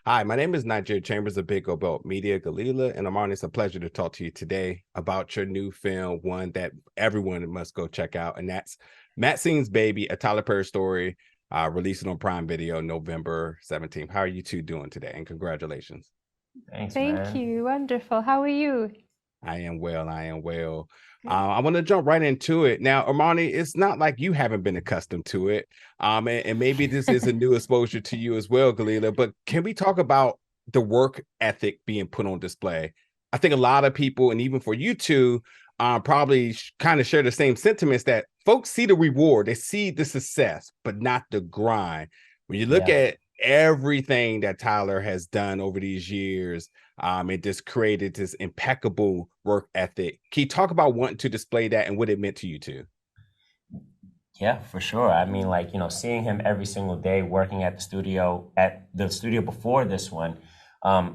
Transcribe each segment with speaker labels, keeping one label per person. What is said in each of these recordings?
Speaker 1: Hi, my name is Nigeria Chambers of Big Belt Media Gelila, and Armani, it's a pleasure to talk to you today about your new film, one that everyone must go check out, and that's Maxine's Baby, a Tyler Perry story, releasing on Prime Video November 17th. How are you two doing today? And congratulations.
Speaker 2: Thanks,
Speaker 3: Thank
Speaker 2: man.
Speaker 3: you. Wonderful. How are you?
Speaker 1: I am well. I am well.
Speaker 3: Good.
Speaker 1: I want to jump right into it. Now, Armani, it's not like you haven't been accustomed to it. And maybe this is a new exposure to you as well, Galila, but can we talk about the work ethic being put on display? I think a lot of people, and even for you two, probably kind of share the same sentiments that folks see the reward, they see the success, but not the grind. When you look
Speaker 2: Yeah.
Speaker 1: at everything that Tyler has done over these years, it just created this impeccable work ethic. Can you talk about wanting to display that and what it meant to you too?
Speaker 2: Yeah, for sure. I mean, like, seeing him every single day working at the studio before this one,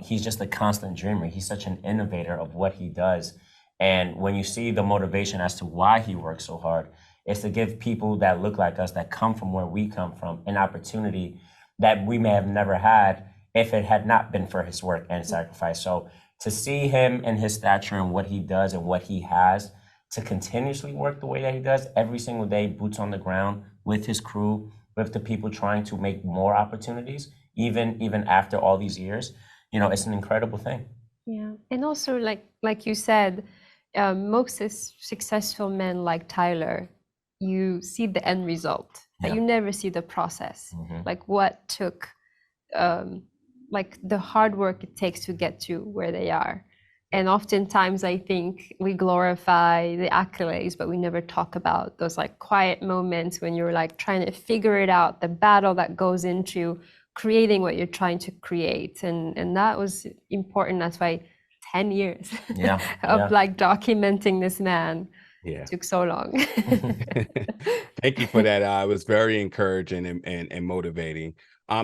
Speaker 2: he's just a constant dreamer. He's such an innovator of what he does. And when you see the motivation as to why he works so hard, it's to give people that look like us, that come from where we come from, an opportunity that we may have never had if it had not been for his work and sacrifice. So to see him and his stature and what he does and what he has, to continuously work the way that he does every single day, boots on the ground with his crew, with the people trying to make more opportunities, even after all these years, it's an incredible thing.
Speaker 3: Yeah, and also like you said, most successful men like Tyler, you see the end result, but
Speaker 2: Yeah.
Speaker 3: you never see the process.
Speaker 2: Mhm.
Speaker 3: Like what took, like the hard work it takes to get to where they are. And oftentimes I think we glorify the accolades, but we never talk about those like quiet moments when you're like trying to figure it out, the battle that goes into creating what you're trying to create. And that was important. That's why 10 years
Speaker 2: Yeah.
Speaker 3: of
Speaker 2: Yeah.
Speaker 3: like documenting this man
Speaker 1: Yeah.
Speaker 3: took so long.
Speaker 1: Thank you for that. It was very encouraging and motivating.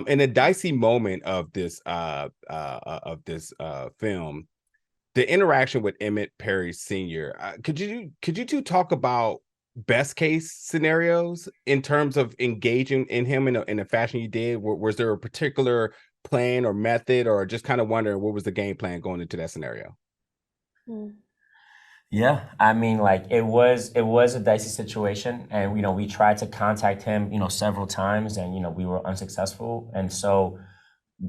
Speaker 1: In a dicey moment of this film, the interaction with Emmett Perry Sr. Could you two talk about best case scenarios in terms of engaging in him in a fashion you did? Was there a particular plan or method, or just kind of wondering what was the game plan going into that scenario?
Speaker 2: Yeah, I mean, like it was a dicey situation, and we tried to contact him, several times, and we were unsuccessful. And so,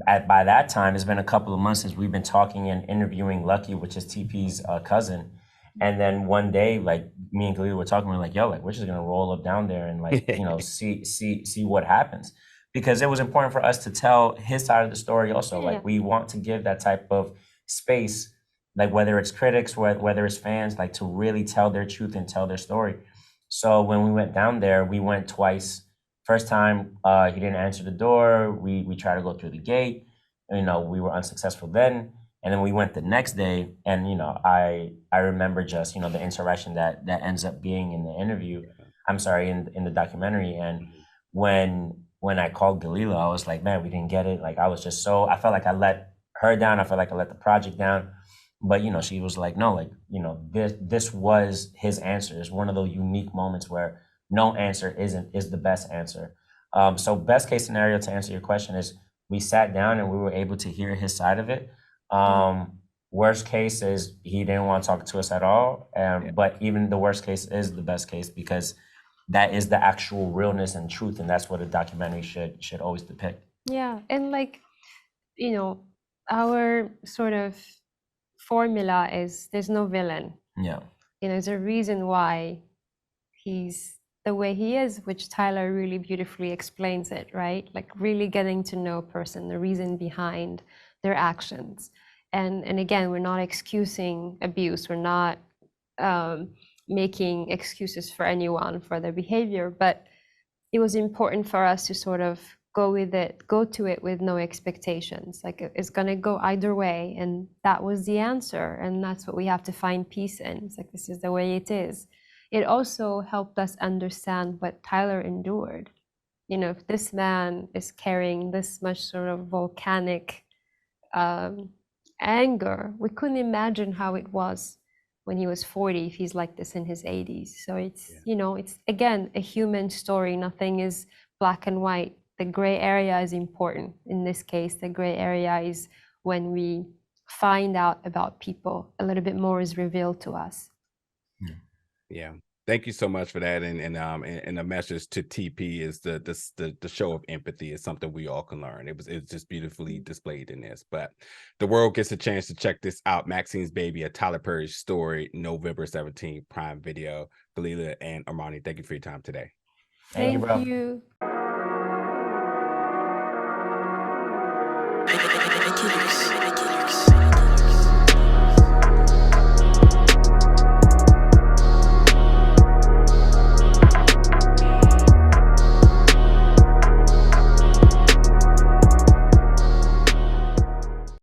Speaker 2: by that time, it's been a couple of months since we've been talking and interviewing Lucky, which is TP's cousin. And then one day, like me and Galila were talking, we're like, "Yo, like we're just gonna roll up down there and like see what happens," because it was important for us to tell his side of the story. Also,
Speaker 3: Yeah.
Speaker 2: like we want to give that type of space, like whether it's critics, whether it's fans, like to really tell their truth and tell their story. So when we went down there, we went twice. First time, he didn't answer the door. We tried to go through the gate. We were unsuccessful then. And then we went the next day, and I remember just the interaction that ends up being in the interview. I'm sorry, in the documentary. And when I called Galila, I was like, man, we didn't get it. Like I was just I felt like I let her down. I felt like I let the project down. But she was like, no, like this was his answer. It's one of those unique moments where no answer is the best answer. So best case scenario, to answer your question, is we sat down and we were able to hear his side of it. Worst case is he didn't want to talk to us at all. But even the worst case is the best case, because that is the actual realness and truth, and that's what a documentary should always depict.
Speaker 3: Yeah, and like, our sort of formula is there's no villain.
Speaker 2: Yeah.
Speaker 3: There's a reason why he's the way he is, which Tyler really beautifully explains it, right? Like really getting to know a person, the reason behind their actions. And again, we're not excusing abuse. We're not making excuses for anyone for their behavior, but it was important for us to sort of go to it with no expectations. Like it's gonna go either way, and that was the answer, and that's what we have to find peace in. It's like this is the way it is. It also helped us understand what Tyler endured. If this man is carrying this much sort of volcanic anger, we couldn't imagine how it was when he was 40 if he's like this in his 80s. So it's it's again a human story. Nothing is black and white. the gray area is important. In this case, the gray area is when we find out about people, a little bit more is revealed to us.
Speaker 1: Yeah. Thank you so much for that. And the message to TP is the show of empathy is something we all can learn. It's just beautifully displayed in this. But the world gets a chance to check this out. Maxine's Baby, a Tyler Perry story, November 17th, Prime Video. Gelila and Armani, thank you for your time today.
Speaker 2: Thank you, bro.
Speaker 3: Thank you.